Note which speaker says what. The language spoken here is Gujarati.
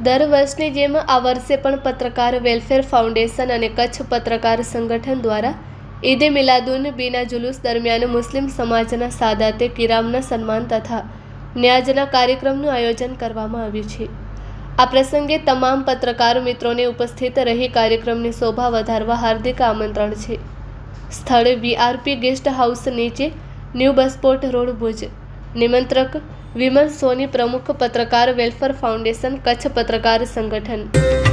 Speaker 1: દર વર્ષની જેમ આ વર્ષે પણ પત્રકાર વેલફેર ફાઉન્ડેશન અને કચ્છ પત્રકાર સંગઠન દ્વારા ઈદ મિલાદુન્નબીના જુલુસ દરમિયાન મુસ્લિમ સમાજના સાદાતે કિરામના સન્માન તથા ન્યાજના કાર્યક્રમનું આયોજન કરવામાં આવ્યું છે। આ પ્રસંગે તમામ પત્રકાર મિત્રોને ઉપસ્થિત રહી કાર્યક્રમની શોભા વધારવા હાર્દિક આમંત્રણ છે। સ્થળ વીઆરપી ગેસ્ટ હાઉસ નીચે ન્યૂ બસપોર્ટ રોડ ભુજ। નિમંત્રક વિમલ સોની, પ્રમુખ પત્રકાર વેલફેર ફાઉન્ડેશન કચ્છ પત્રકાર સંગઠન।